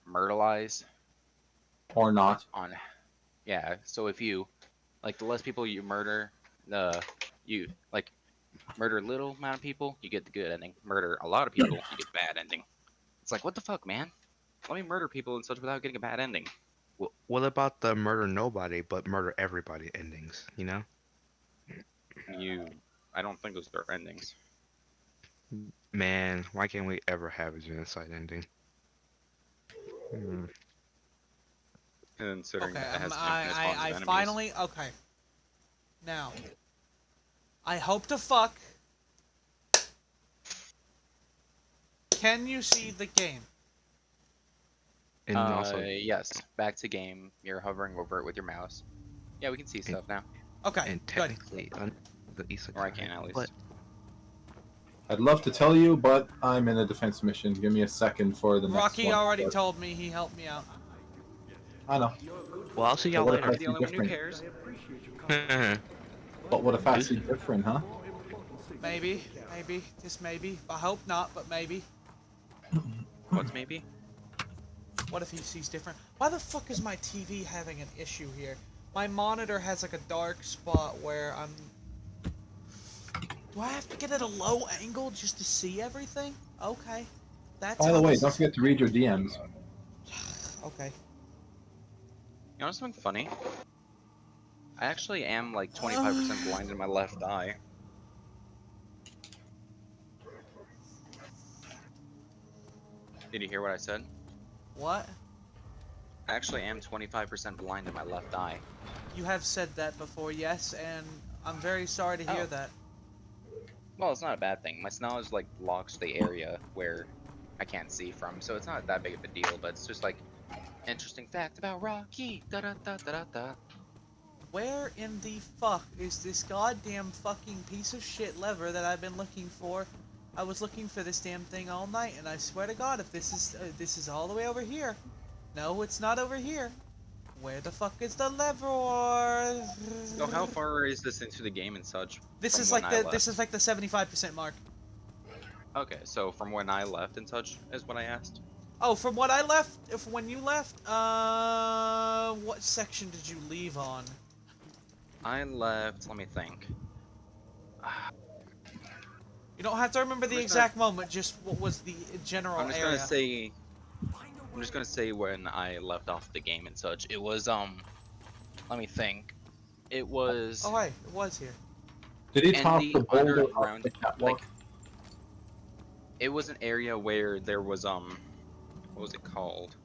myrtleize Or not. on. Yeah, so if you like the less people you murder, you like murder a little amount of people, you get the good ending. Murder a lot of people, you get the bad ending. It's like, what the fuck, man? Let me murder people and such without getting a bad ending. What about the murder nobody but murder everybody endings? You know? I don't think those are endings. Man, why can't we ever have a genocide ending? Hmm. Considering Okay, that it has infinite spawns of I enemies. finally okay. Now, I hope to fuck. Can you see the game? And also, Yes. Back to game. You're hovering over it with your mouse. Yeah, we can see and, stuff now. Okay, and good. technically, on the isekai. Or I can at least. But I'd love to tell you, but I'm in a defense mission. Give me a second for the next Rocky one. already told me he helped me out. I know. well, I'll see y'all But what if later. I You're the see only one who different? cares. But what if I see different, huh? Maybe, just maybe. I hope not, but maybe. What's maybe? What if he sees different? Why the fuck is my TV having an issue here? My monitor has like a dark spot where I'm... Do I have to get at a low angle just to see everything? Okay. That's By the how way, this don't is- forget to read your DMs. Okay. You know something funny? I actually am like 25% blind in my left eye. Did you hear what I said? What? I actually am 25% blind in my left eye. You have said that before, yes, and I'm very sorry to hear Oh. that. Well, it's not a bad thing. My knowledge like blocks the area where I can't see from, so it's not that big of a deal. But it's just like interesting fact about Rocky. Da da da da da da. Where in the fuck is this goddamn fucking piece of shit lever that I've been looking for? I was looking for this damn thing all night, and I swear to God, if this is all the way over here. No, it's not over here. Where the fuck is the lever? So how far is this into the game and such? This from is when like I the left? this is like the 75% mark. Okay, so from when I left and such is what I asked. Oh, from what I left, if when you left, what section did you leave on? I left. Let me think. You don't have to remember the I'm just exact moment, just what was the general I'm just area. gonna say. I'm just gonna say when I left off the game and such. It was Let me think. It was. Oh, hey, it was here. Did he in talk the to Boulder off underground, the catwalk? like, it was an area where there was what was it called?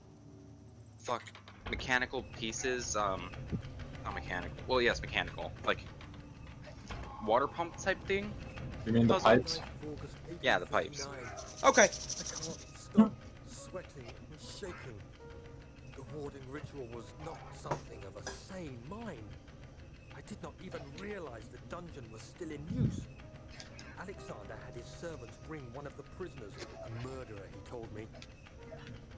Fuck, mechanical pieces. Not mechanical. Well, yes, mechanical. Like water pump type thing. You mean the puzzle. pipes? Yeah, the pipes. Okay. I can't stop sweating and shaking. The hoarding ritual was not something of a sane mind. I did not even realize the dungeon was still in use. Alexander had his servants bring one of the prisoners, a murderer, he told me.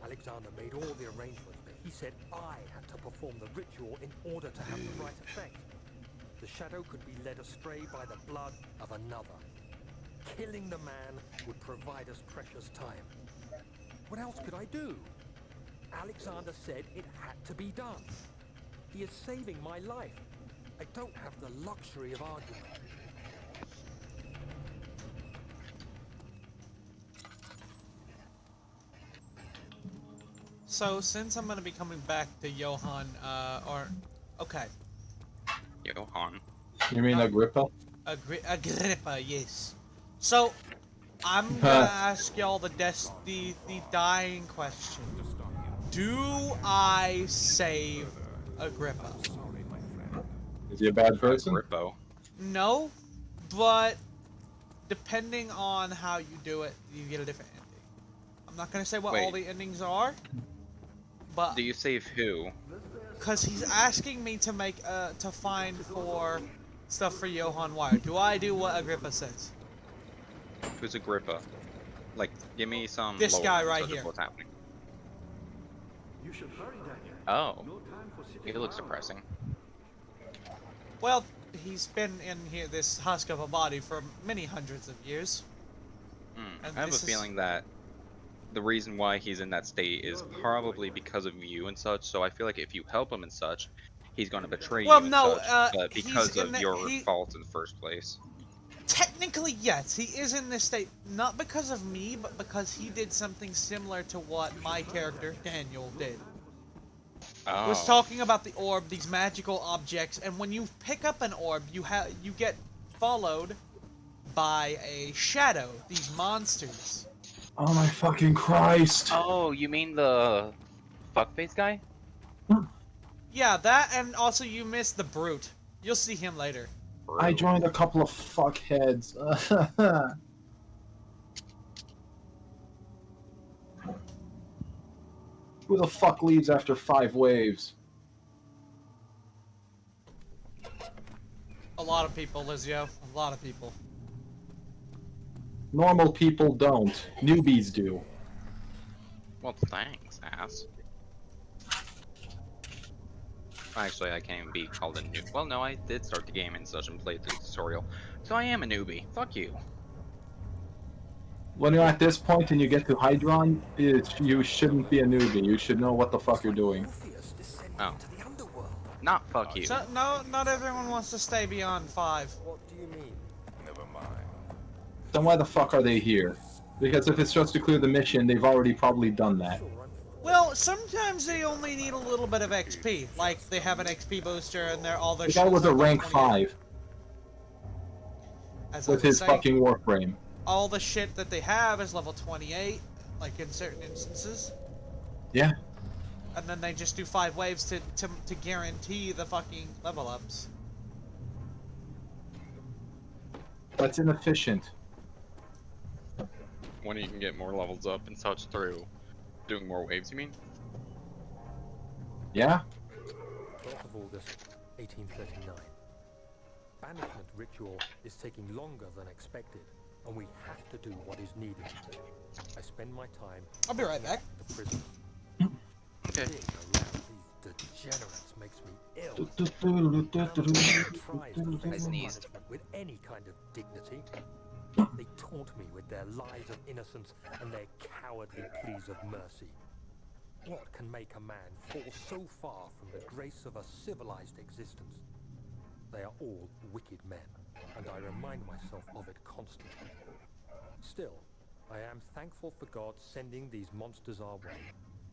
Alexander made all the arrangements, but he said I had to perform the ritual in order to have the right effect. The shadow could be led astray by the blood of another. Killing the man would provide us precious time. What else could I do? Alexander said it had to be done. He is saving my life. I don't have the luxury of argument. So, since I'm gonna be coming back to Johan, okay, Johan. You mean Agrippa? Agrippa, yes. So, I'm gonna ask y'all the dying question. Do I save Agrippa? Is he a bad person? Rippo. No, but depending on how you do it, you get a different ending. I'm not gonna say what all Wait. the endings are, but Do you save who? because he's asking me to make to find for stuff for Johan Wire. Do I do what Agrippa says? Who's Agrippa? Like, give me some. This lore guy and right such of here. What's happening? You should hurry, Daniel. Oh, No time for sitting he looks around. depressing. Well, he's been in here, this husk of a body, for many hundreds of years. Hmm. And I have a this is- feeling that the reason why he's in that state is probably because of you and such. So I feel like if you help him and such, he's going to betray Well, you and no, such. But he's because in of the, your he, fault in the first place. technically, yes, he is in this state, not because of me, but because he did something similar to what my character, Daniel, did. Was Oh. talking about the orb, these magical objects, and when you pick up an orb, you get followed by a shadow, these monsters. Oh my fucking Christ! Oh, you mean the fuckface guy? Yeah, that, and also you missed the brute. You'll see him later. I joined a couple of fuckheads. Who the fuck leaves after 5 waves? A lot of people, Lizio. A lot of people. Normal people don't. Newbies do. Well, thanks, ass. Actually, I can't even be called a noob. Well, no, I did start the game and such and played the tutorial. So I am a newbie. Fuck you. When you're at this point and you get to Hydron, you shouldn't be a newbie. You should know what the fuck you're doing. Morpheus descended Oh. into the underworld. Not fuck you. So, no, not everyone wants to stay beyond 5. What do you mean? Never mind. Then why the fuck are they here? Because if it's just to clear the mission, they've already probably done that. Sure, Well, sometimes they only need a little bit of XP. Like, they have an XP booster and they're all their The guy shields was a are rank 28. 5 As I with was his saying, fucking Warframe. all the shit that they have is level 28, like in certain instances. Yeah. And then they just do 5 waves to guarantee the fucking level ups. That's inefficient. When you can get more levels up and such through doing more waves, you mean? Yeah? 12th of August, 1839. Banishment ritual is taking longer than expected, and we have to do what is needed. I spend my time I'll be right back. the prison. Okay. Being around these degenerates makes me ill. No one tries to I face sneezed. punishment with any kind of dignity. They taunt me with their lies of innocence and their cowardly pleas of mercy. What can make a man fall so far from the grace of a civilized existence? They are all wicked men, and I remind myself of it constantly. Still, I am thankful for God sending these monsters our way,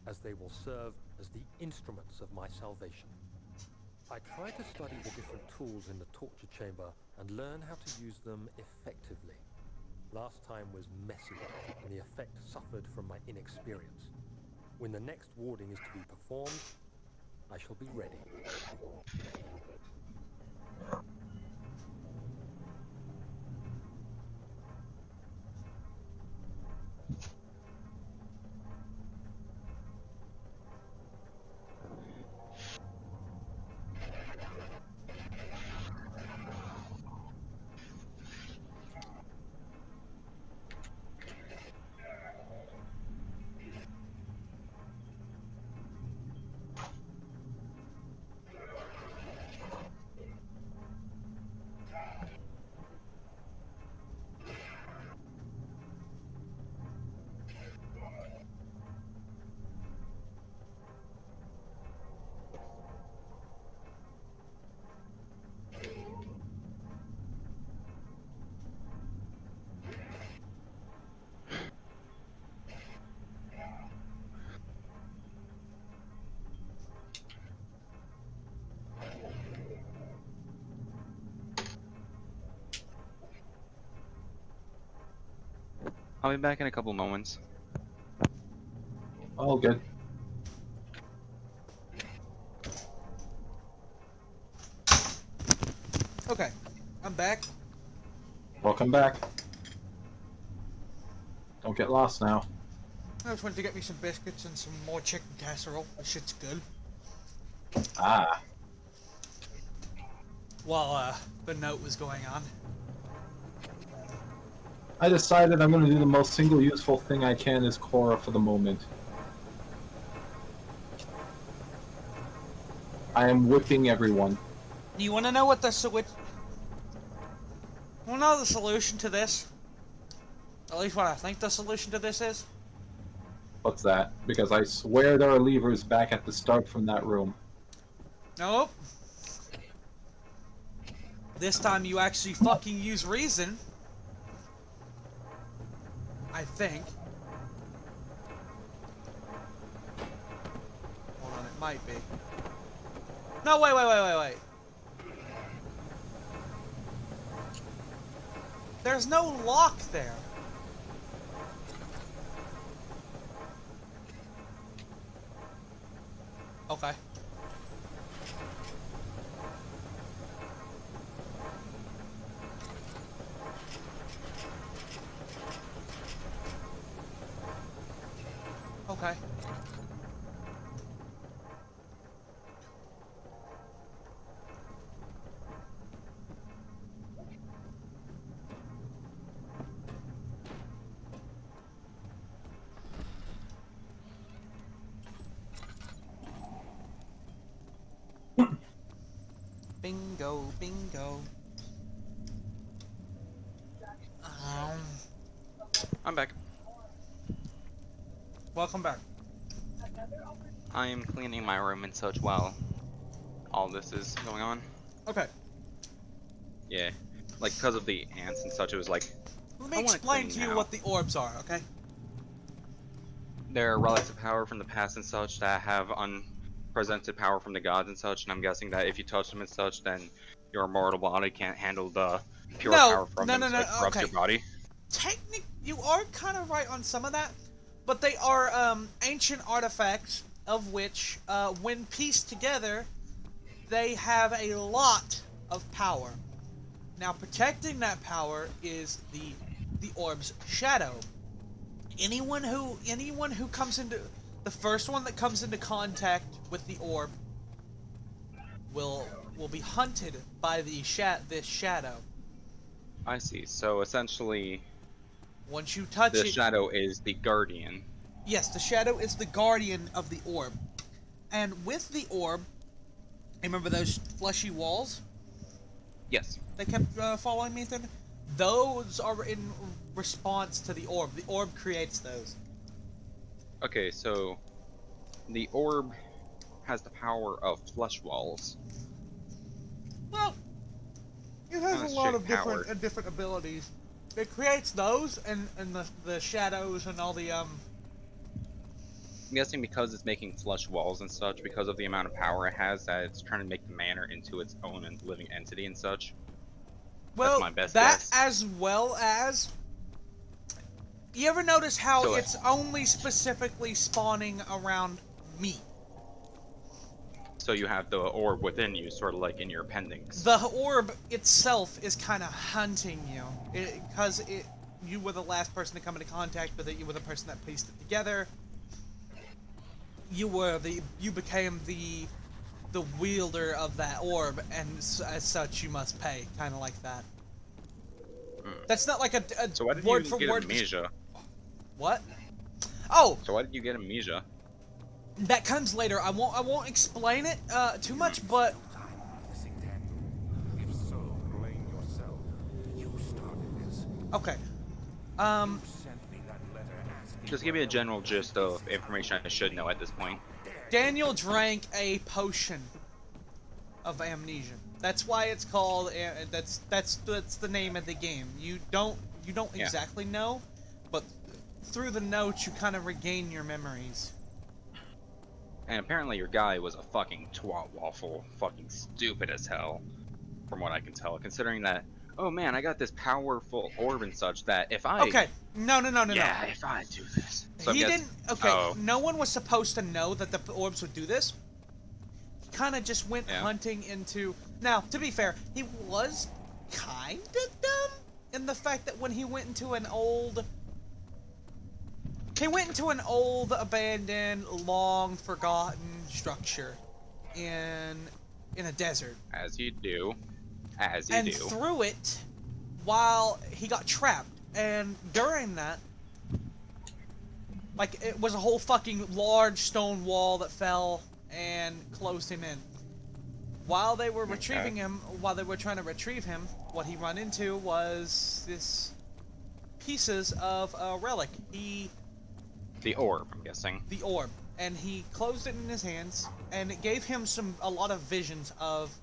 as they will serve as the instruments of my salvation. I try to study the different tools in the torture chamber and learn how to use them effectively. Last time was messy, and the effect suffered from my inexperience. When the next warding is to be performed, I shall be ready. I'll be back in a couple moments. All good. Okay, I'm back. Welcome back. Don't get lost now. I just wanted to get me some biscuits and some more chicken casserole. This shit's good. Ah. While the note was going on. I decided I'm going to do the most single useful thing I can as Cora for the moment. I am whipping everyone. You want to know what the want to know the solution to this? At least what I think the solution to this is? What's that? Because I swear there are levers back at the start from that room. Nope. This time you actually fucking use reason. I think. Hold on, it might be. No, wait. There's no lock there. Okay. Okay. Bingo. I'm back. Welcome back. I am cleaning my room and such while all this is going on. Okay. Yeah. Like, because of the ants and such, it was like, Let me I wanna explain clean to you now. what the orbs are, okay? there are relics of power from the past and such that have unprecedented power from the gods and such, and I'm guessing that if you touch them and such, then your mortal body can't handle the pure power from them, so it corrupts okay. your body. You are kind of right on some of that, but they are ancient artifacts of which, when pieced together, they have a lot of power. Now, protecting that power is the orb's shadow. Anyone who comes into the first one that comes into contact with the orb will be hunted by this shadow. I see. So essentially, Once you touch the it, shadow is the guardian. yes, the shadow is the guardian of the orb. And with the orb, remember those fleshy walls Yes. that kept following me through? Those are in response to the orb. The orb creates those. Okay, so the orb has the power of flesh walls. Well, it has Oh, a lot shit, of different abilities. It creates those and the shadows and all the I'm guessing because it's making flesh walls and such, because of the amount of power it has, that it's trying to make the manor into its own living entity and such. well, my best that guess. as well as. You ever notice how So, it's only specifically spawning around me? So you have the orb within you, sort of like in your appendix. The orb itself is kind of hunting you, because you were the last person to come into contact with it. You were the person that pieced it together. You became the wielder of that orb, and as such, you must pay, kind of like that. That's not like a So why did word you for get word. amnesia? What? Oh, So why did you get amnesia? that comes later. I won't explain it too much, but Missing Daniel. If so, blame yourself. You started this. okay. Sent me that letter asking. Just give me a general gist of information I should know at this point. Daniel drank a potion of amnesia. That's why it's called. That's the name of the game. You don't Yeah. exactly know, but through the notes you kind of regain your memories. And apparently your guy was a fucking twat waffle, fucking stupid as hell, from what I can tell. Considering that, oh man, I got this powerful orb and such that if I Okay, no. yeah, if I do this, so He I guess, didn't. Okay, oh, no one was supposed to know that the orbs would do this. He kind of just went Yeah. hunting into. Now, to be fair, he was kind of dumb in the fact that when he went into an old. He went into an old, abandoned, long forgotten structure in a desert. as you do, as you And do. through it while he got trapped. And during that, like, it was a whole fucking large stone wall that fell and closed him in. While they were retrieving him, while they were trying to retrieve him, what he run into was this pieces of a relic. He The orb, I'm guessing. the orb, and he closed it in his hands, and it gave him a lot of visions of,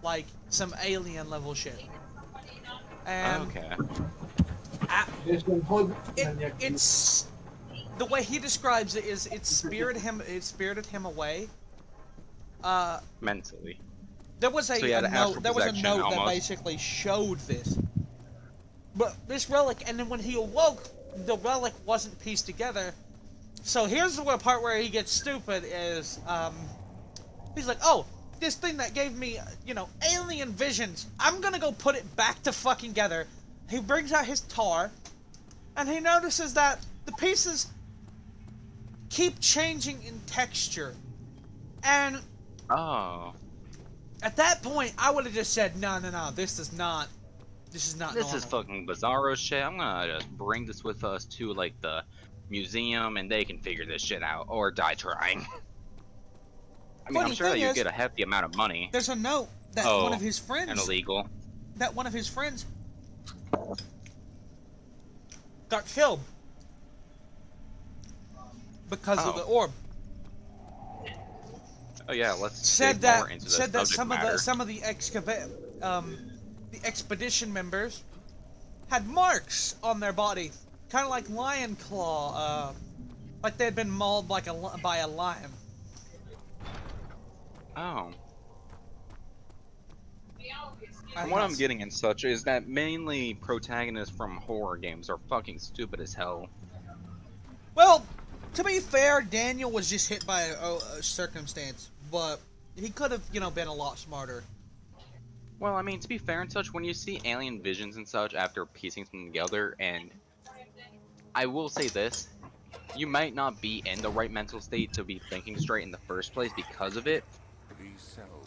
like, some alien level shit. And Okay. it's the way he describes it is it spirited him away. Mentally. There was So he had a an note. astral There was a projection, note that almost. basically showed this. But this relic, and then when he awoke, the relic wasn't pieced together. So here's the part where he gets stupid. Is he's like, oh, this thing that gave me, alien visions. I'm gonna go put it back to fucking together. He brings out his tar, and he notices that the pieces keep changing in texture, and Oh. at that point, I would have just said, no, this is not This normal. is fucking bizarro shit. I'm gonna just bring this with us to, like, the museum, and they can figure this shit out, or die trying. I mean, Funny I'm sure that thing you is, get a hefty amount of money. There's a note that Oh, one of his friends, And illegal. got killed because of Oh. the orb. Oh yeah, let's Said dig more that into the said that subject some matter. of the expedition members had marks on their body, kind of like lion claw, like they had been mauled by a lion. Oh. And From what I'm that's- getting and such is that mainly protagonists from horror games are fucking stupid as hell. Well, to be fair, Daniel was just hit by a circumstance, but he could have, been a lot smarter. Well, I mean, to be fair and such, when you see alien visions and such after piecing them together, and I will say this, you might not be in the right mental state to be thinking straight in the first place because of it,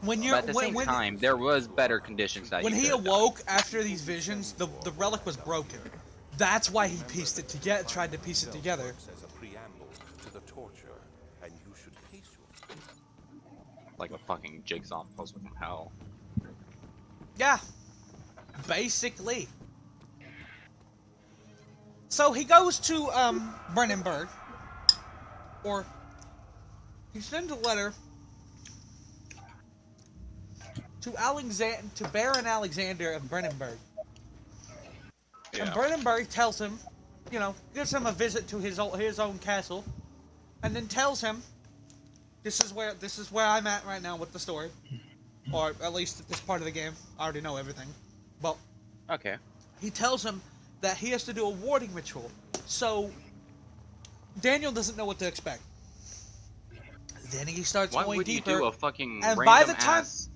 When but you're at the same time, there was better conditions that when you he could have done. awoke after these visions, the relic was broken. That's why he pieced it together, tried to piece it together. As a preamble to the torture, and you should pace yourself. Like a fucking jigsaw puzzle from hell. Yeah, basically. So he goes to Brennenburg, or he sends a letter to Baron Alexander of Brennenburg. And Yeah. Brennenburg tells him, gives him a visit to his own castle, and then tells him, this is where I'm at right now with the story, or at least at this part of the game. I already know everything, but Okay. he tells him that he has to do a warding ritual. So Daniel doesn't know what to expect. Then he starts Why going would you deeper. do a fucking and random by the time ass...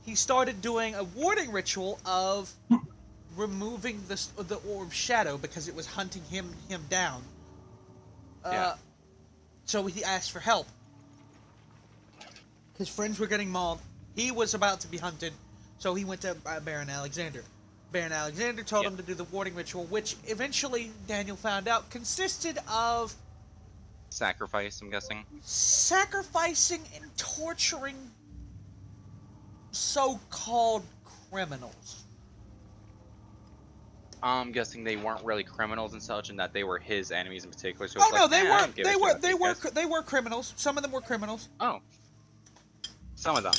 he started doing a warding ritual of removing the orb shadow because it was hunting him down. Yeah. So he asked for help. His friends were getting mauled. He was about to be hunted, so he went to Baron Alexander. Baron Alexander told him to do the warding ritual, which eventually Daniel found out consisted of Sacrifice, I'm guessing. sacrificing and torturing so-called criminals. I'm guessing they weren't really criminals and such, and that they were his enemies in particular. So Oh it's no, like, they I were don't give a shit about these guys. they were criminals. Some of them were criminals. Oh, some of them.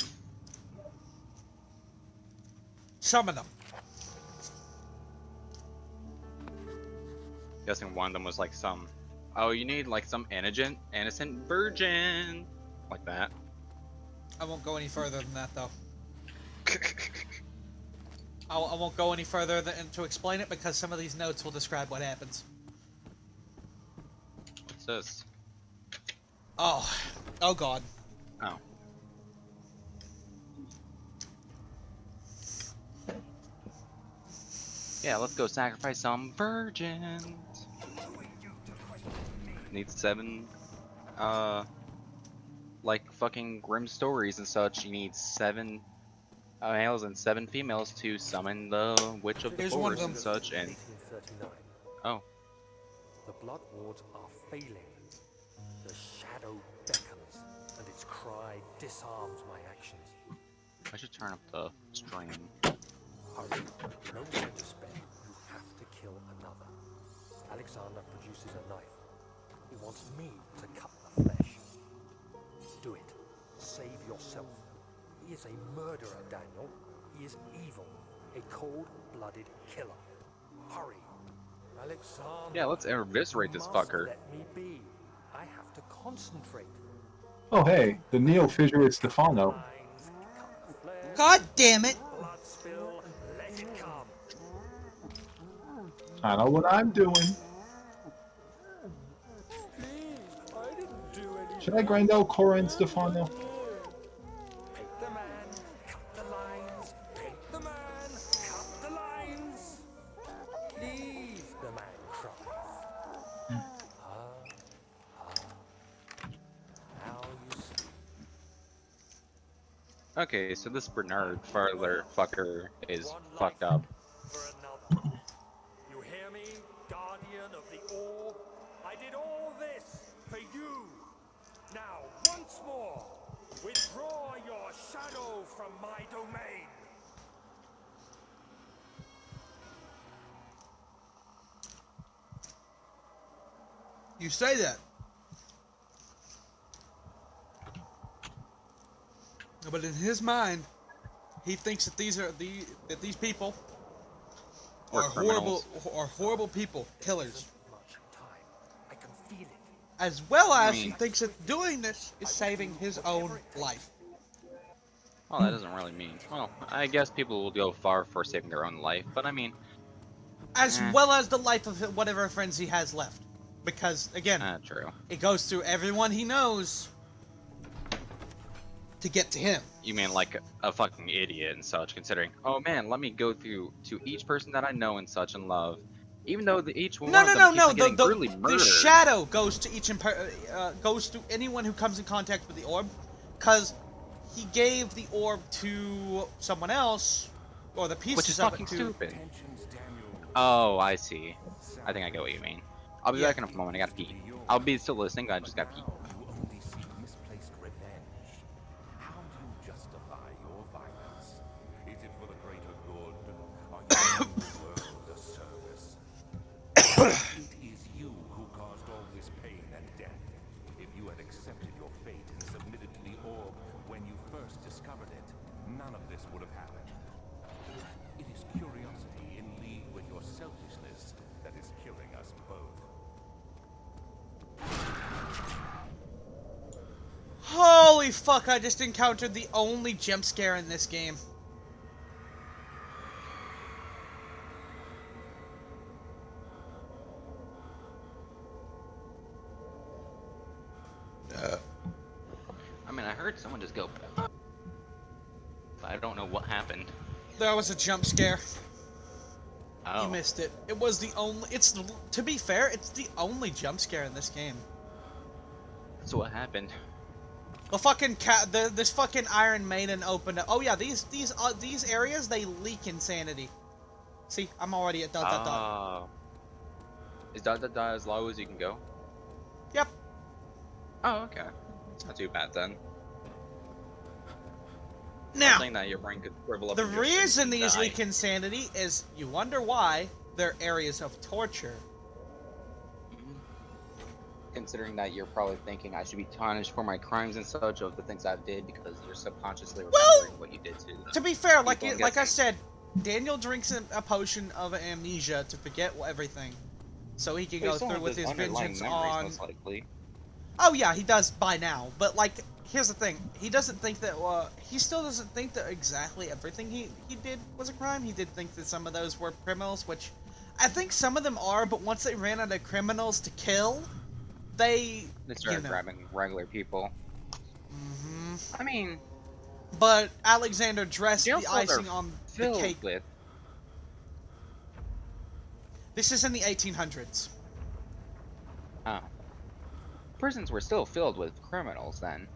Some of them. Guessing one of them was like some. Oh, you need like some innocent virgin, like that. I won't go any further than that though. I won't go any further to explain it because some of these notes will describe what happens. What's this? Oh God. Oh. Yeah, let's go sacrifice some virgins. Need 7, like fucking grim stories and such. You need 7 males and 7 females to summon the Witch of the Here's one of Forest and them. such. And 1839. oh, The blood wards are failing. The shadow beckons, and its cry disarms my actions. I should turn up the stream. Hurry, no more despair. You have to kill another. Alexander produces a knife. He wants me to cut the flesh. Do it. Save yourself. He is a murderer, Daniel. He is evil. A cold-blooded killer. Hurry. Alexander. Yeah, let's eviscerate you this must fucker. Let me be. I have to concentrate. Oh, hey, the neo-figurated Stefano. Lines, cut the flesh, God damn it! blood spill, let it come. I know what I'm doing. Please, I didn't do anything. Should I grind out Cora and Stefano? Paint the man, cut the lines. Paint the man, cut the lines. Please, the man cries. Now you see. Okay, so this Bernard Farler fucker is One fucked life up. for another. You hear me, guardian of the orb? I did all this for you. Now, once more, withdraw your shadow from my domain. You say that. But in his mind, he thinks that these people Or are criminals. horrible people, killers. Much time. I can feel it. As well as he mean- thinks that doing this is saving his own life. Well, that doesn't really mean. Well, I guess people will go far for saving their own life, but I mean, As well as the life of whatever friends he has left. Because, again, true. it goes through everyone he knows to get to him. You mean like a fucking idiot and such, considering, oh man, let me go through to each person that I know and such and love, even though each one No, of no, them no, keeps no. on getting brutally The murdered. shadow goes to goes to anyone who comes in contact with the orb, because he gave the orb to someone else, or the pieces Which is of fucking it to. stupid. Oh, I see. I think I get what you mean. I'll be Yeah. back in a moment. I gotta pee. I'll be still listening. I just gotta pee. You only seek misplaced revenge. How do you justify your violence? Is it for the greater good? Are you doing the world a service? It is you who caused all this pain and death. If you had accepted your fate and submitted to the orb when you first discovered it, none of this would have happened. It is curiosity in league with your selfishness that is killing us both. Holy fuck! I just encountered the only jump scare in this game. I mean, I heard someone just go, but I don't know what happened. There was a jump scare. Oh, You missed it. It was the only. To be fair, it's the only jump scare in this game. so what happened? The fucking this fucking Iron Maiden opened up. Oh yeah, these areas they leak insanity. See, I'm already at dot dot dot. Oh. Is dot dot dot as low as you can go? Yep. Oh, okay. It's not too bad then. Now, Saying that your brain could shrivel up. the in your reason sleep and these die. leak insanity is you wonder why they're areas of torture. Considering that you're probably thinking I should be punished for my crimes and such of the things I did because you're subconsciously Well, remembering what you did to them. To be fair, like People, I'm like I guessing. said, Daniel drinks a potion of amnesia to forget everything, so he can But he go still through has with his underlying vengeance memories, on. most likely. Oh yeah, he does by now. But like, here's the thing: he doesn't think that. He still doesn't think that exactly everything he did was a crime. He did think that some of those were criminals, which I think some of them are. But once they ran out of criminals to kill, they started know. grabbing regular people. hmm I mean, But Alexander dressed jail the cells are icing on the filled cake. with. This is in the 1800s. Oh. Prisons were still filled with criminals then.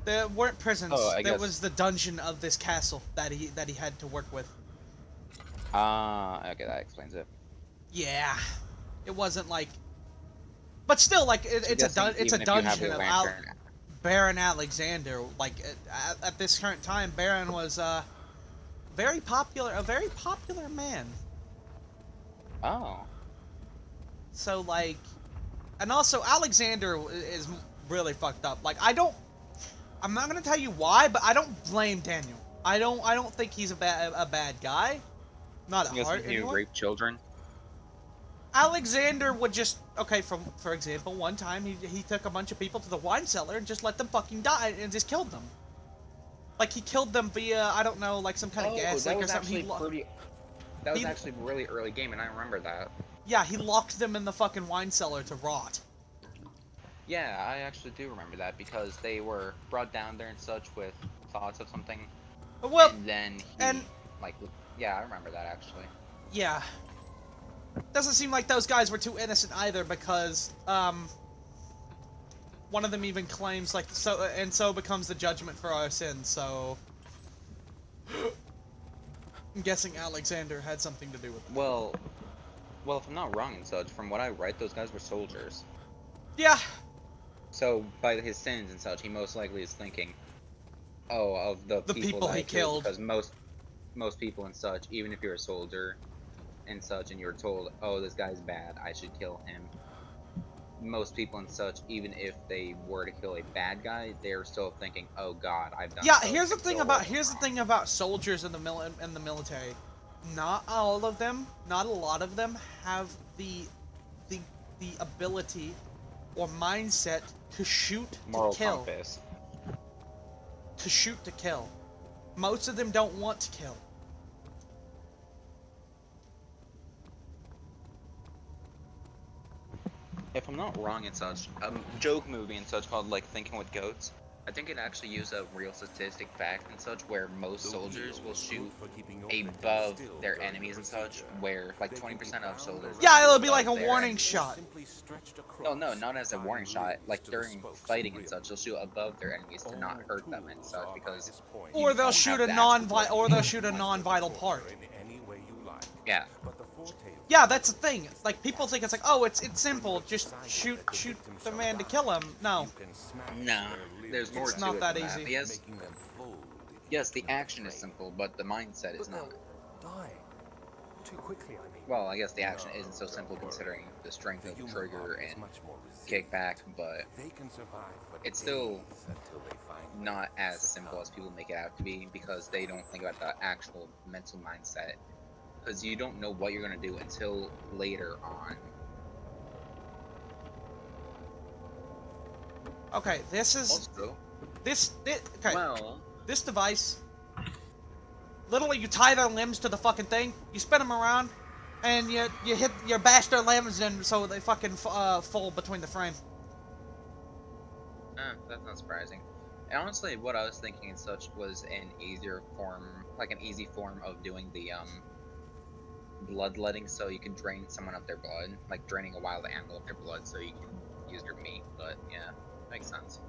There weren't prisons. Oh, I there guess- was the dungeon of this castle that he had to work with. Ah, okay, that explains it. Yeah, it wasn't like, but still, like it's a Guessing it's a even if you have dungeon your of lantern- Baron Alexander. Like at this current time, Baron was a very popular man. Oh. So like, And also, Alexander is really fucked up. Like, I'm not gonna tell you why, but I don't blame Daniel. I don't think he's a bad guy. Not at You guys heart, think he anyway. raped children? Alexander would just, okay, for example, one time he took a bunch of people to the wine cellar and just let them fucking die and just killed them. Like, he killed them via, I don't know, like some kind of gas leak or something. That was he- actually really early game, and I remember that. Yeah, he locked them in the fucking wine cellar to rot. Yeah, I actually do remember that because they were brought down there and such with thoughts of something, Well, and then he and- like, yeah, I remember that actually. yeah. Doesn't seem like those guys were too innocent either, because, one of them even claims, like, so becomes the judgment for our sins, so... I'm guessing Alexander had something to do with it. Well, if I'm not wrong and such, from what I read, those guys were soldiers. Yeah, So by his sins and such, he most likely is thinking, oh, of the people that he I killed, killed. because most people and such, even if you're a soldier and such, and you're told, oh, this guy's bad, I should kill him. Most people and such, even if they were to kill a bad guy, they're still thinking, "Oh God, I've done." yeah. so Here's the and thing so about wrong." soldiers in the military. Not all of them, not a lot of them have the ability or mindset to shoot Moral to kill. compass. To shoot to kill. Most of them don't want to kill. If I'm not wrong and such, a joke movie and such called like Thinking with Goats. I think it actually used a real statistic fact and such where most soldiers will shoot above their enemies and such, where like 20% of soldiers. Yeah, it'll be above like a their warning enemies. shot. No, not as a warning shot. Like during fighting and such, they'll shoot above their enemies to not hurt them and such because. Or they'll don't shoot have a that. non-vital part. Yeah. Yeah, that's the thing. Like, people think it's like, oh, it's simple, just shoot the man to kill him. No. No, there's more It's to not it that than easy. Yes, the action is simple, but the mindset is not. Die. Too quickly, I mean. Well, I guess the action isn't so simple considering the strength of the trigger and kickback, but it's still not as simple as people make it out to be because they don't think about the actual mental mindset. Because you don't know what you're going to do until later on. Okay, this is Also, okay. well, This device, literally, you tie their limbs to the fucking thing, you spin them around, and you bash their limbs in so they fucking fall between the frame. that's not surprising. And honestly, what I was thinking and such was an easier form, like an easy form of doing the bloodletting, so you can drain someone of their blood, like draining a wild animal of their blood, so you can use your meat. But yeah, makes sense.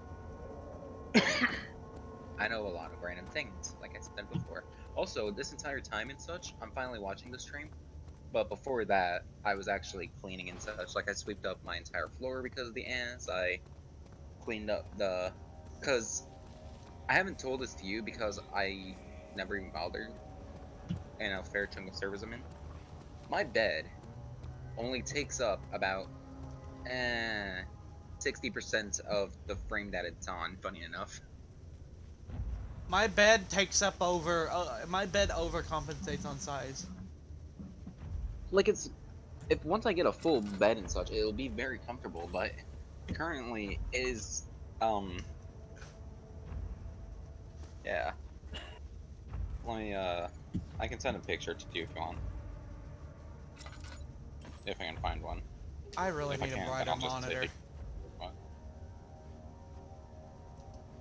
I know a lot of random things, like I said before. Also, this entire time and such, I'm finally watching the stream. But before that, I was actually cleaning and such. Like I swept up my entire floor because of the ants. I cleaned up because I haven't told this to you because I never even bothered. And a fair chunk of servers I'm in. My bed only takes up about 60% of the frame that it's on, funny enough. My bed takes up over. My bed overcompensates on size. Like if once I get a full bed and such, it'll be very comfortable, but currently is yeah. Let me I can send a picture to you if you want. If I can find one. I really If I need a can't, then brighter I'll just monitor. take it.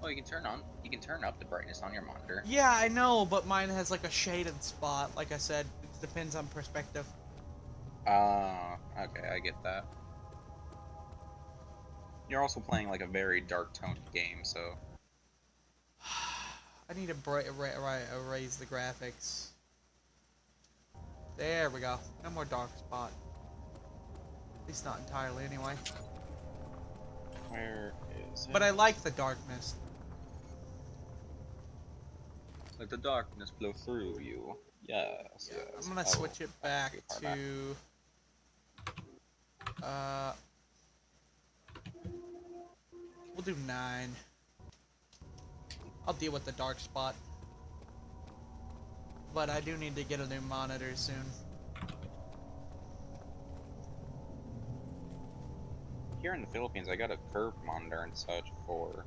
Oh, you can turn up the brightness on your monitor. Yeah, I know, but mine has like a shaded spot. Like I said, it depends on perspective. Okay, I get that. You're also playing like a very dark toned game, so I need to raise the graphics. There we go. No more dark spot. At least not entirely, anyway. where is it? But I like the darkness. Let the darkness blow through you. Yes, Yeah, yes. I'm gonna Oh, switch it I have to be back far back. to. We'll do 9. I'll deal with the dark spot. But I do need to get a new monitor soon. Here in the Philippines, I got a curved monitor and such for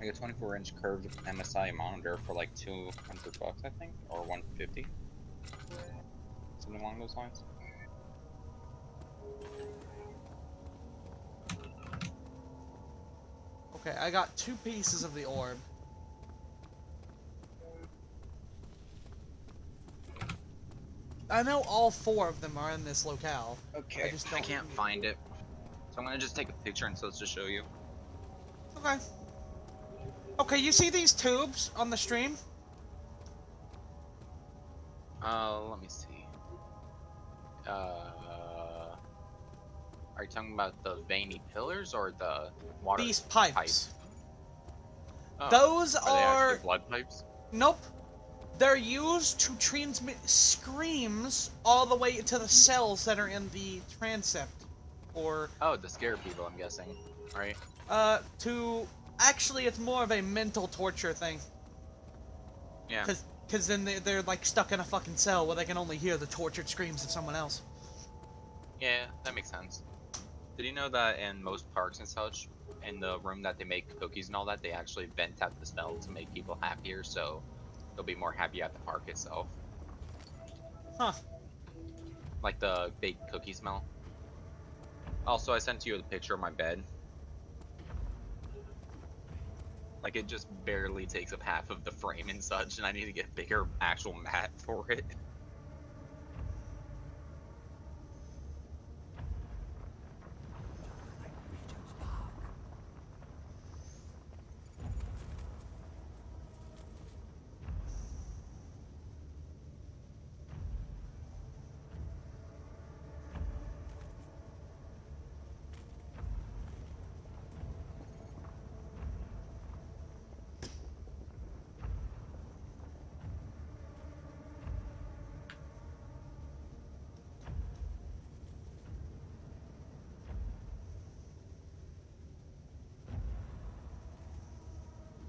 like a 24-inch curved MSI monitor for like $200, I think, or 150, something along those lines. Okay, I got 2 pieces of the orb. I know all 4 of them are in this locale. Okay, I just don't- can't find it, so I'm gonna just take a picture and so it's to show you. Okay. Okay, you see these tubes on the stream? Let me see. Are you talking about the veiny pillars or the water These pipes. Oh, Those are they are... actually blood pipes? Nope. They're used to transmit screams all the way to the cells that are in the transept. Or, Oh, to scare people, I'm guessing, right? Actually, it's more of a mental torture thing. Yeah. Because then they're like stuck in a fucking cell where they can only hear the tortured screams of someone else. Yeah, that makes sense. Did you know that in most parks and such, in the room that they make cookies and all that, they actually vent out the smell to make people happier, so they'll be more happy at the park itself? Huh. Like the baked cookie smell. Also, I sent you a picture of my bed. Like, it just barely takes up half of the frame and such, and I need to get a bigger actual mat for it.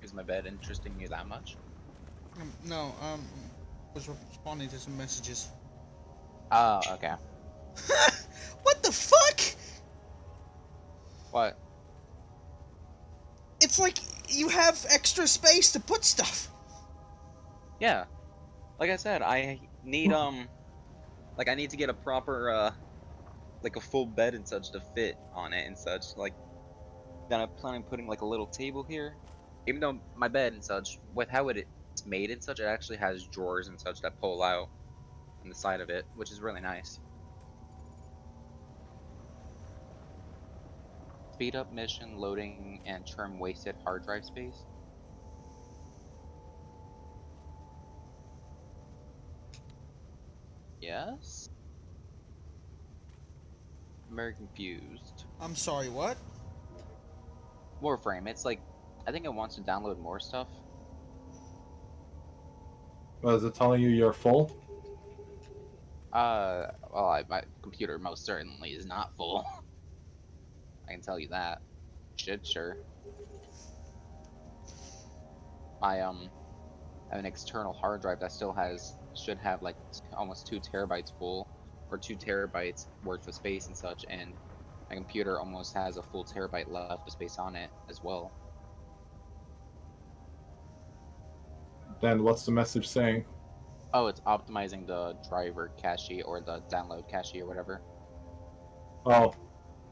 Is my bed interesting you that much? No, was responding to some messages. Oh, okay. What the fuck? What? It's like you have extra space to put stuff. Yeah. Like I said, I need, like, I need to get a proper, like a full bed and such to fit on it and such. Like, then I'm planning on putting, like, a little table here. Even though my bed and such, with how it's made and such, it actually has drawers and such that pull out on the side of it, which is really nice. Speed up mission loading and trim wasted hard drive space. Yes? I'm very confused. I'm sorry, what? Warframe, it's like, I think it wants to download more stuff. Well, is it telling you you're full? Well, my computer most certainly is not full. I can tell you that. Should, sure. I have an external hard drive that still should have like almost 2 terabytes full, or 2 terabytes worth of space and such, and my computer almost has a full terabyte left of space on it as well. Then what's the message saying? Oh, it's optimizing the driver cache or the download cache or whatever. Oh,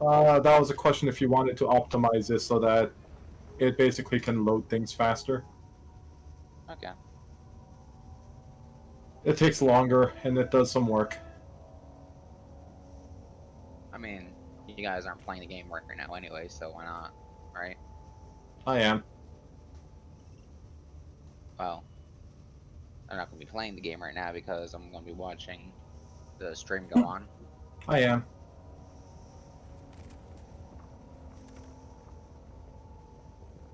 that was a question if you wanted to optimize this so that it basically can load things faster. Okay. It takes longer, and it does some work. I mean, you guys aren't playing the game right now anyway, so why not, right? I am. Well, I'm not going to be playing the game right now because I'm going to be watching the stream go on. I am.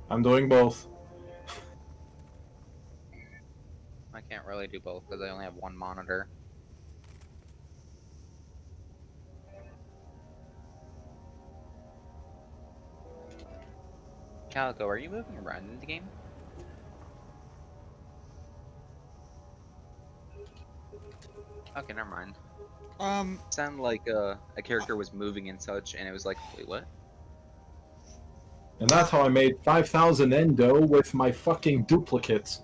I'm doing both. I can't really do both because I only have one monitor. Calico, are you moving around in the game? Okay, never mind. Sounded like a character was moving and such, and it was like, wait, what? And that's how I made 5,000 endo with my fucking duplicates.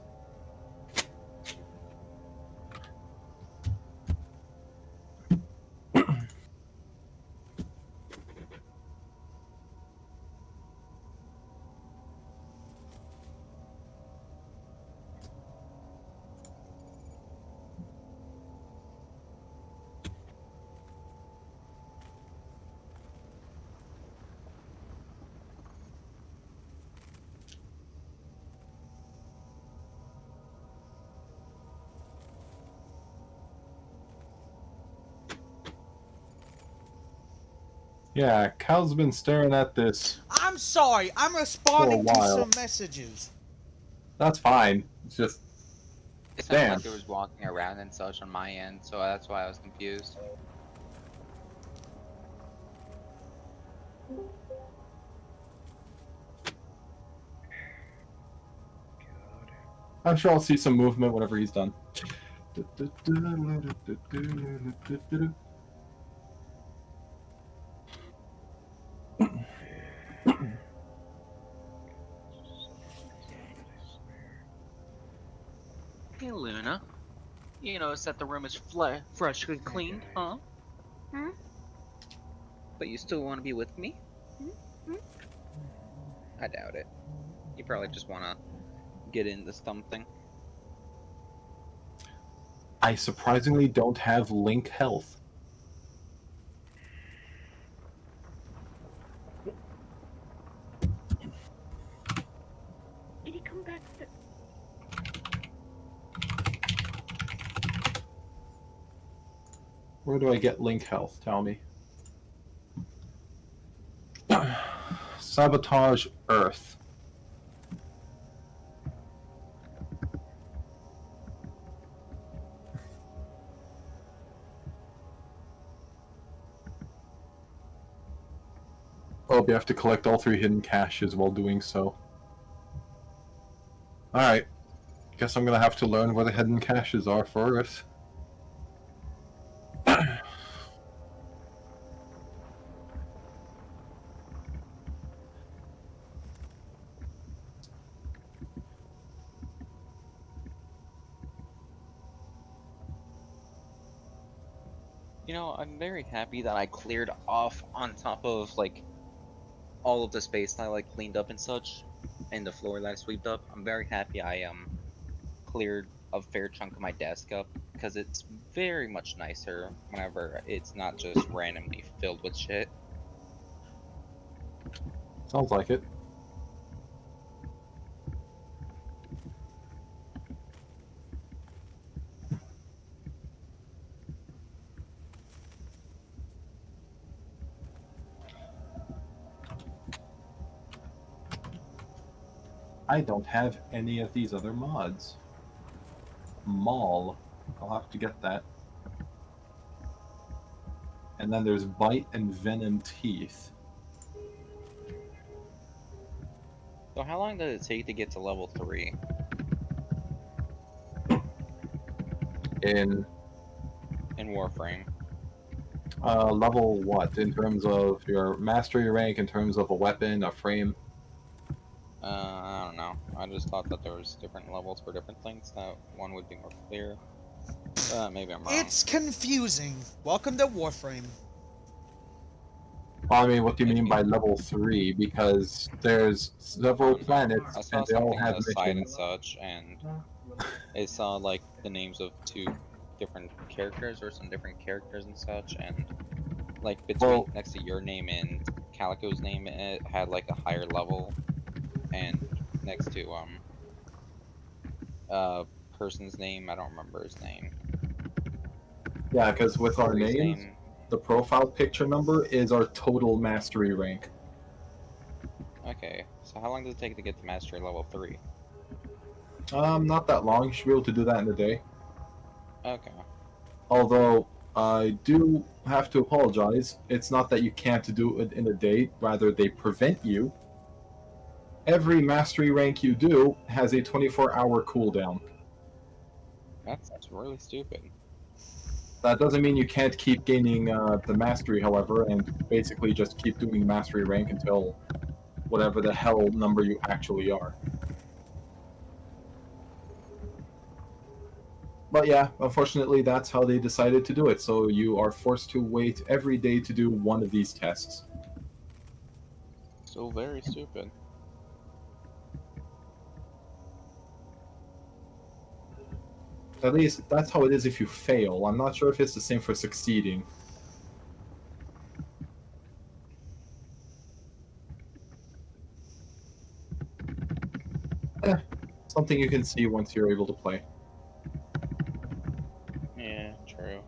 Yeah, Cal's been staring at this. I'm sorry, I'm responding to while. some messages. That's fine. It's just It sounded Damn. like it was walking around and such on my end, so that's why I was confused. I'm sure I'll see some movement whenever he's done. Hey, Luna. You notice that the room is freshly cleaned, huh? Hmm? But you still want to be with me? Hmm? I doubt it. You probably just want to get into something. I surprisingly don't have Link health. Did he come back to... Where do I get Link health? Tell me. Sabotage Earth. Oh, you have to collect all 3 hidden caches while doing so. Alright. Guess I'm gonna have to learn where the hidden caches are first. You know, I'm very happy that I cleared off on top of, like, all of the space that I, like, cleaned up and such, and the floor that I swept up. I'm very happy I, cleared a fair chunk of my desk up, because it's very much nicer whenever it's not just randomly filled with shit. Sounds like it. I don't have any of these other mods. Maul. I'll have to get that. And then there's Bite and Venom Teeth. So how long does it take to get to level 3? In Warframe? level what? In terms of your mastery rank, in terms of a weapon, a frame? I don't know. I just thought that there was different levels for different things, that one would be more clear. Maybe I'm wrong. It's confusing. Welcome to Warframe. Well, I mean, what do you mean by level 3? Because there's several I planets, saw and they all something on have the site and missions. such, and it saw, like, the names of 2 different characters, or some different characters and such, and, like, between, next to your name and Calico's name, it had, like, a higher level, and next to, person's name, I don't remember his name. Yeah, because with our His names, name, the profile picture number is our total mastery rank. okay, so how long does it take to get to mastery level 3? Not that long. You should be able to do that in a day. Okay. Although, I do have to apologize. It's not that you can't do it in a day, rather they prevent you. every mastery rank you do has a 24-hour cooldown. That's really stupid. That doesn't mean you can't keep gaining the mastery, however, and basically just keep doing mastery rank until whatever the hell number you actually are. But yeah, unfortunately, that's how they decided to do it, so you are forced to wait every day to do one of these tests. So very stupid. At least, that's how it is if you fail. I'm not sure if it's the same for succeeding. Something you can see once you're able to play. Yeah, true.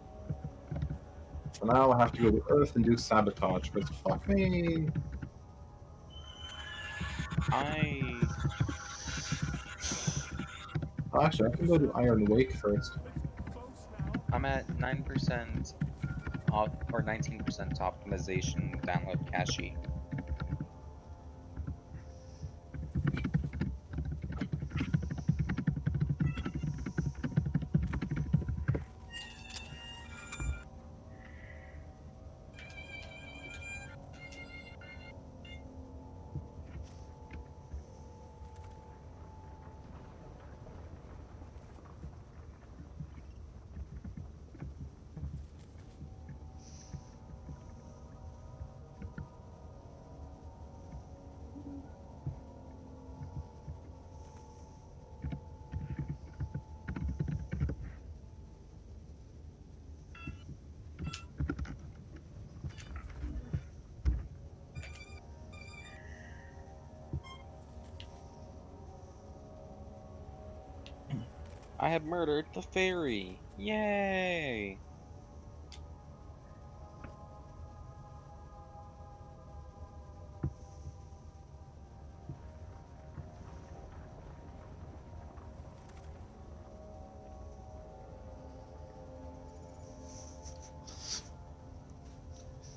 For now, I have to go to Earth and do sabotage, because fuck me. Actually, I can go to Iron Wake first. I'm at 9% or 19% optimization download cache. I have murdered the fairy! Yay!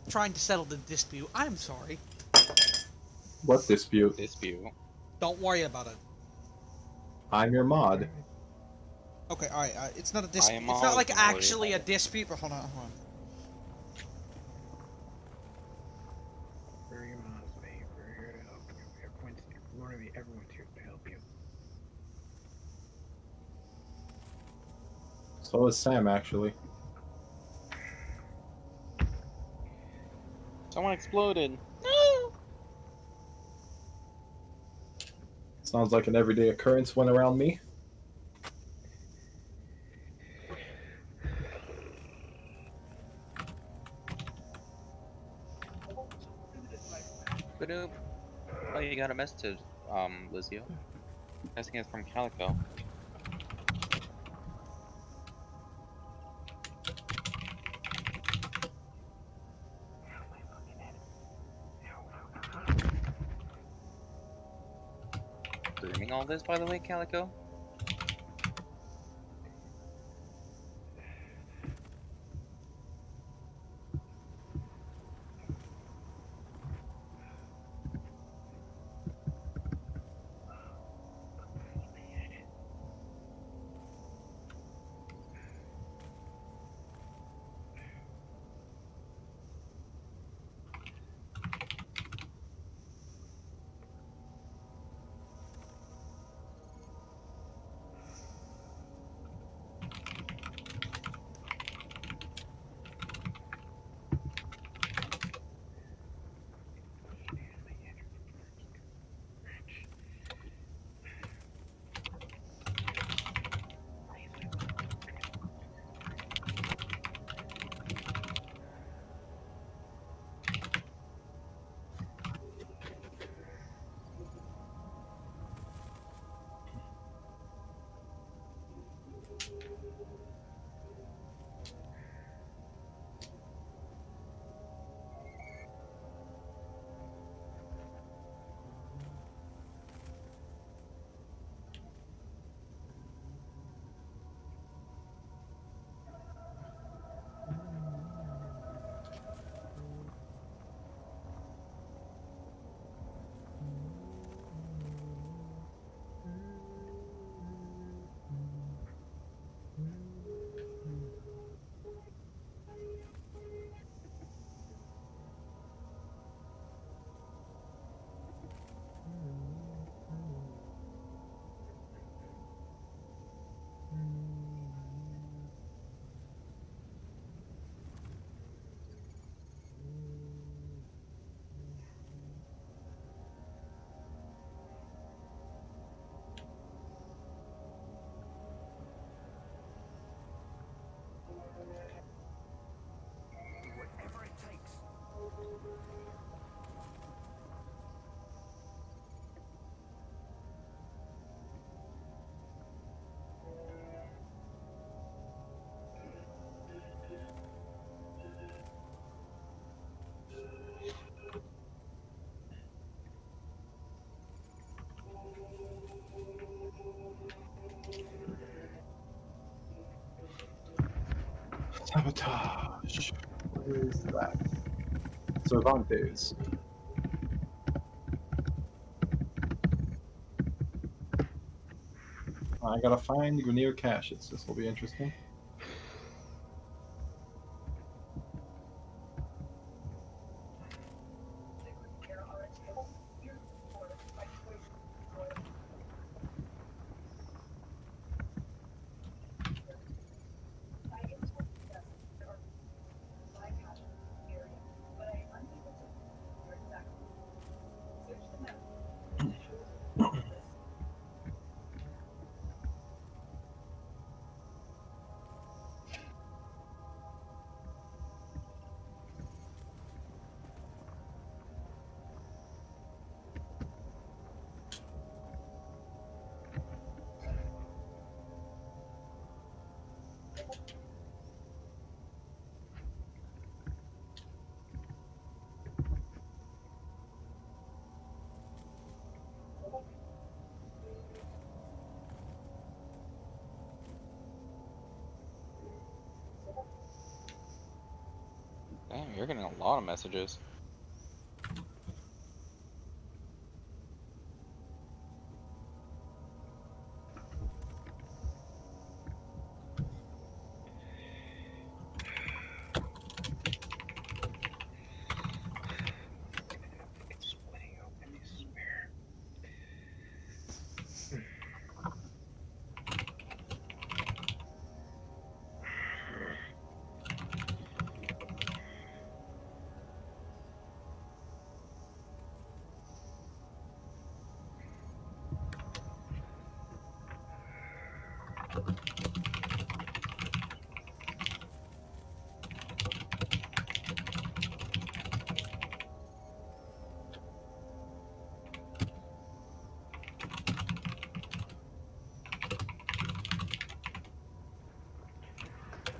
Trying to settle the dispute. I'm sorry. What dispute? Dispute. Don't worry about it. I'm your mod. Okay, alright, it's not a I dispute. am It's not like always actually a dispute, but hold on. We're your moms, babe. We're here to help you. Everyone's here to help you. So is Sam, actually. Someone exploded! Sounds like an everyday occurrence when around me. Ba-doop. Oh, you got a message, Lizio. I think it's from Calico. Streaming all this, by the way, Calico? Sabotage. Where is that? Cervantes. I gotta find Grenier caches. This will be interesting. Damn, you're getting a lot of messages. It's splitting open, I swear.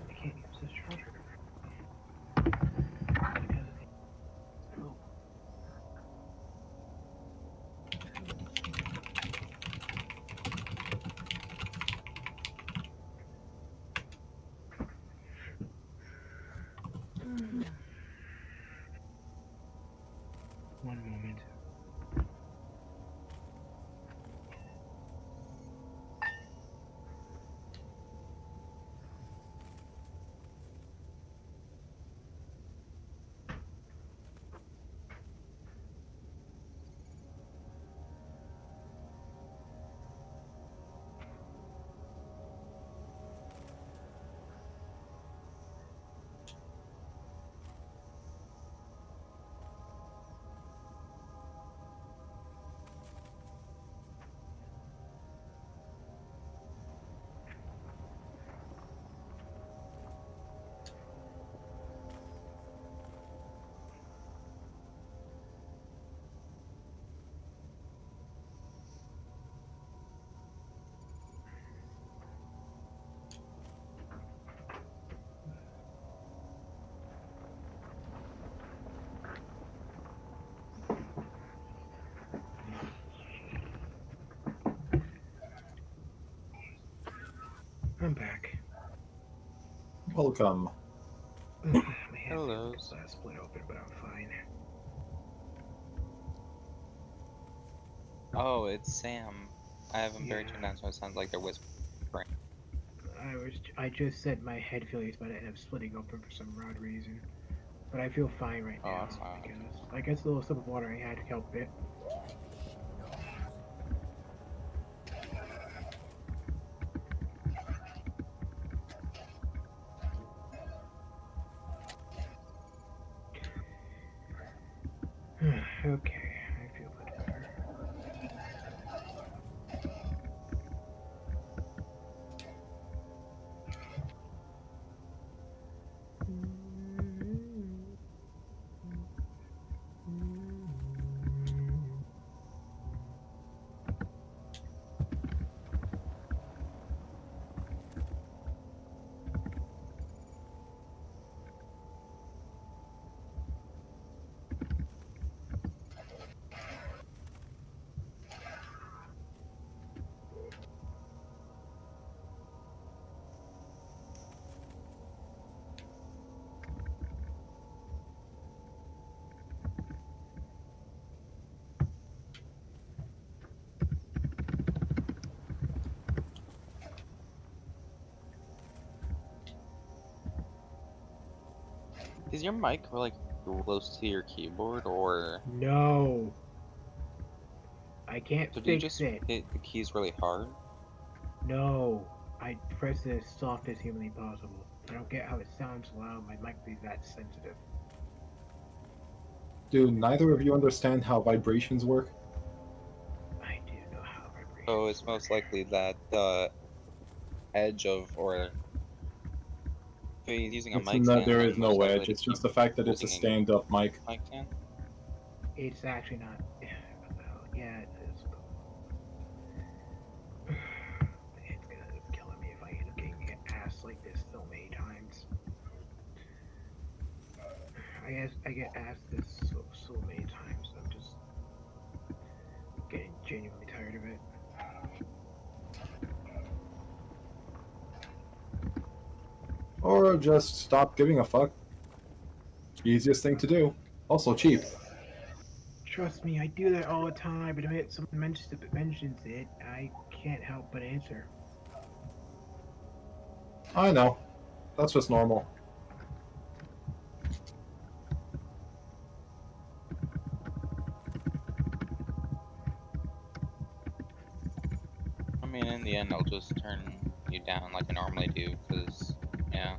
I can't use this charger. Because oh. One moment. I'm back. Welcome. My hand Hello. split open, but I'm fine. Oh, it's Sam. I have them very Yeah. turned down, so it sounds like they're whispering. I just said my head feels about to end up splitting open for some odd reason. But I feel fine right Oh, now that's fine. because I guess the little sip of water I had helped it. Okay, I feel a bit better. Is your mic like close to your keyboard, or No. I can't so do you fix just it. hit the keys really hard? No. I press it as soft as humanly possible. I don't get how it sounds loud. My mic be that sensitive. Do neither of you understand how vibrations work? I do know how vibrations So it's work. most likely that the edge of, or if he's using a It's mic no, stand, there then is most no likely edge. to It's keep just the fact that it's a holding in stand-up mic. mic stand. It's actually not. Well, yeah, it is. It's gonna end up killing me if I end up getting asked like this so many times. I get asked this so many times. I'm just getting genuinely tired of it. Or just stop giving a fuck. Easiest thing to do. Also cheap. Trust me, I do that all the time. But if someone mentions it, I can't help but answer. I know. That's just normal. I mean, in the end, I'll just turn you down like I normally do, because, yeah.